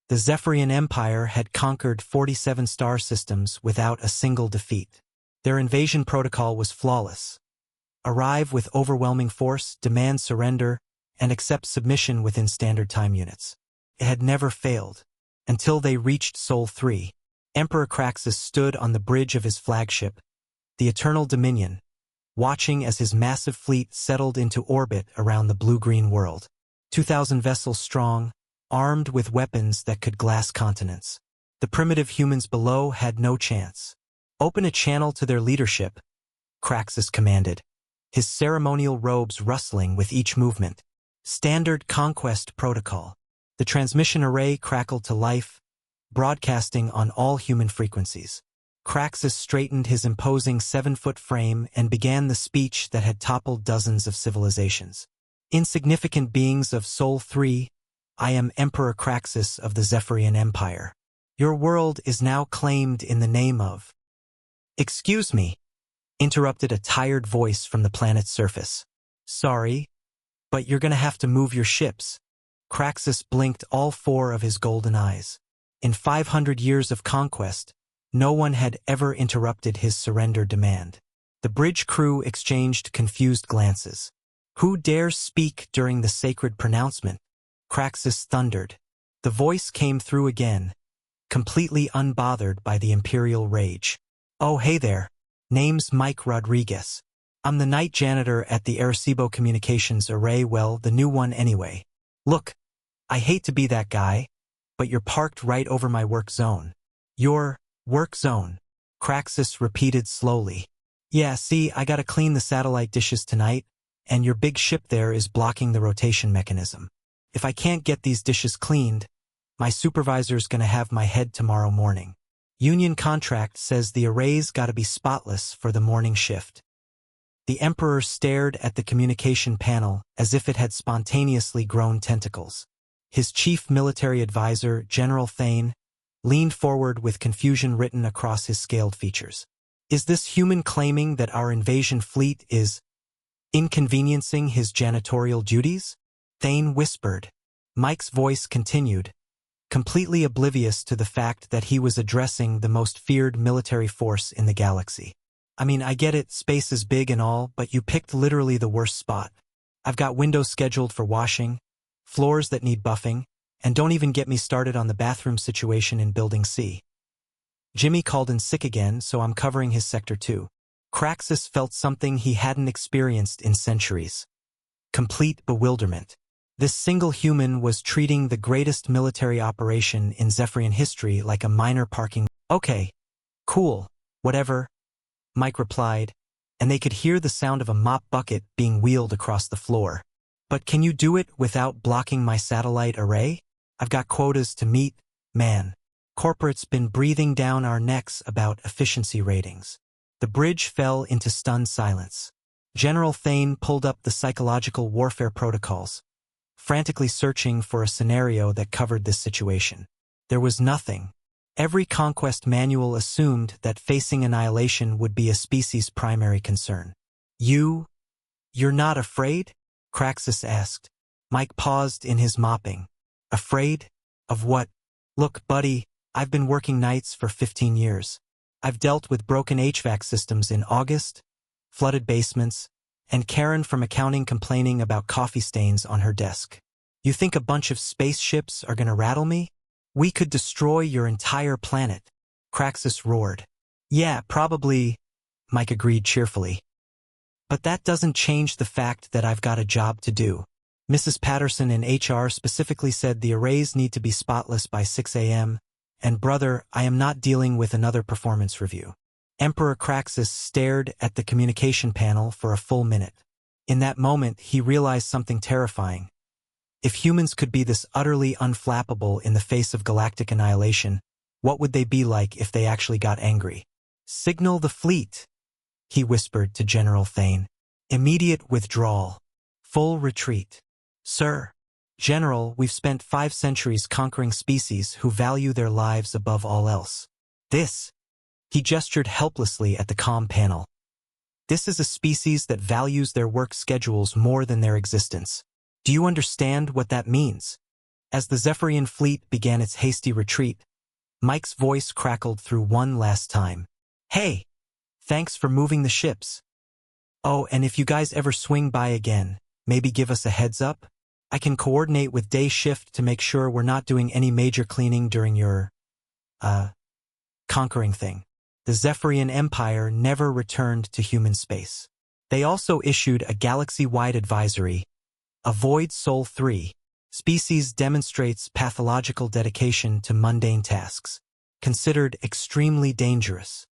The Zephyrian Empire had conquered 47 star systems without a single defeat. Their invasion protocol was flawless. Arrive with overwhelming force, demand surrender, and accept submission within standard time units. It had never failed. Until they reached Sol 3. Emperor Craxus stood on the bridge of his flagship, the Eternal Dominion, watching as his massive fleet settled into orbit around the blue-green world. 2,000 vessels strong, armed with weapons that could glass continents. The primitive humans below had no chance. Open a channel to their leadership, Craxus commanded, his ceremonial robes rustling with each movement. Standard conquest protocol. The transmission array crackled to life, broadcasting on all human frequencies. Craxus straightened his imposing 7-foot frame and began the speech that had toppled dozens of civilizations. Insignificant beings of Sol 3, I am Emperor Craxus of the Zephyrian Empire. Your world is now claimed in the name of... Excuse me, interrupted a tired voice from the planet's surface. Sorry, but you're gonna have to move your ships. Craxus blinked all 4 of his golden eyes. In 500 years of conquest, no one had ever interrupted his surrender demand. The bridge crew exchanged confused glances. Who dares speak during the sacred pronouncement? Craxus thundered. The voice came through again, completely unbothered by the imperial rage. Oh, hey there. Name's Mike Rodriguez. I'm the night janitor at the Arecibo Communications Array, well, the new one anyway. Look, I hate to be that guy, but you're parked right over my work zone. Your work zone, Craxus repeated slowly. Yeah, see, I gotta clean the satellite dishes tonight, and your big ship there is blocking the rotation mechanism. If I can't get these dishes cleaned, my supervisor's gonna have my head tomorrow morning. Union contract says the array's gotta be spotless for the morning shift. The Emperor stared at the communication panel as if it had spontaneously grown tentacles. His chief military advisor, General Thane, leaned forward with confusion written across his scaled features. Is this human claiming that our invasion fleet is inconveniencing his janitorial duties? Thane whispered. Mike's voice continued, completely oblivious to the fact that he was addressing the most feared military force in the galaxy. I mean, I get it, space is big and all, but you picked literally the worst spot. I've got windows scheduled for washing, floors that need buffing, and don't even get me started on the bathroom situation in Building C. Jimmy called in sick again, so I'm covering his sector too. Craxus felt something he hadn't experienced in centuries. Complete bewilderment. This single human was treating the greatest military operation in Zephyrian history like a minor parking... Okay, cool, whatever, Mike replied, and they could hear the sound of a mop bucket being wheeled across the floor. But can you do it without blocking my satellite array? I've got quotas to meet, man. Corporate's been breathing down our necks about efficiency ratings. The bridge fell into stunned silence. General Thane pulled up the psychological warfare protocols, frantically searching for a scenario that covered this situation. There was nothing. Every conquest manual assumed that facing annihilation would be a species' primary concern. You're not afraid? Craxus asked. Mike paused in his mopping. Afraid? Of what? Look, buddy, I've been working nights for 15 years. I've dealt with broken HVAC systems in August, flooded basements, and Karen from accounting complaining about coffee stains on her desk. You think a bunch of spaceships are gonna rattle me? We could destroy your entire planet, Craxus roared. Yeah, probably, Mike agreed cheerfully. But that doesn't change the fact that I've got a job to do. Mrs. Patterson in HR specifically said the arrays need to be spotless by 6 a.m., and brother, I am not dealing with another performance review. Emperor Craxus stared at the communication panel for a full minute. In that moment, he realized something terrifying. If humans could be this utterly unflappable in the face of galactic annihilation, what would they be like if they actually got angry? Signal the fleet, he whispered to General Thane. Immediate withdrawal. Full retreat. Sir. General, we've spent 5 centuries conquering species who value their lives above all else. This. He gestured helplessly at the comm panel. This is a species that values their work schedules more than their existence. Do you understand what that means? As the Zephyrian fleet began its hasty retreat, Mike's voice crackled through one last time. Hey! Thanks for moving the ships. Oh, and if you guys ever swing by again, maybe give us a heads up? I can coordinate with day shift to make sure we're not doing any major cleaning during your, conquering thing. The Zephyrian Empire never returned to human space. They also issued a galaxy-wide advisory, Avoid Sol 3. Species demonstrates pathological dedication to mundane tasks, considered extremely dangerous.